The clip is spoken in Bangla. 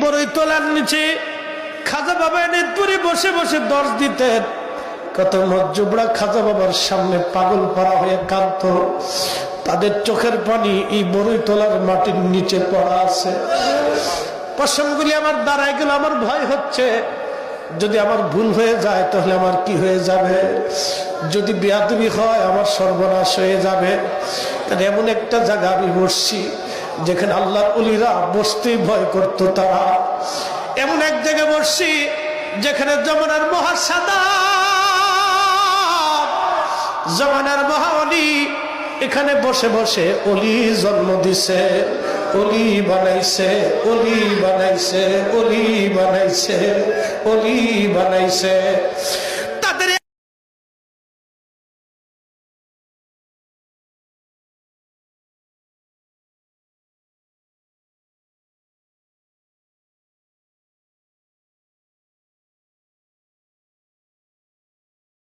বড়ই তলার নিচে খাজা বাবা এনে বসে বসে দর্শ দিতেন। কত মজ্জুবরা খাজা বাবার সামনে পাগল পাড়া হয়ে কাঁদত, তাদের চোখের পানি এই বড়ই তলার মাটির নিচে পড়া আছে। পশমগুলি আমার দাঁড়ায় গেল, আমার ভয় হচ্ছে যদি আমার ভুল হয়ে যায় তাহলে আমার কি হয়ে যাবে, যদি বেয়াদবি হয় আমার সর্বনাশ হয়ে যাবে। তাহলে এমন একটা জায়গা আমি বসছি যেখানে আল্লাহর ওলিরা বসতেই ভয় করতো তারা। এমন এক জায়গায় বসছি যেখানে জমানার মহাসাদা, জমানার মহাওলি এখানে বসে বসে ওলি জন্ম দিছে, ওলি বানাইছে, ওলি বানাইছে, ওলি বানাইছে, ওলি বানাইছে।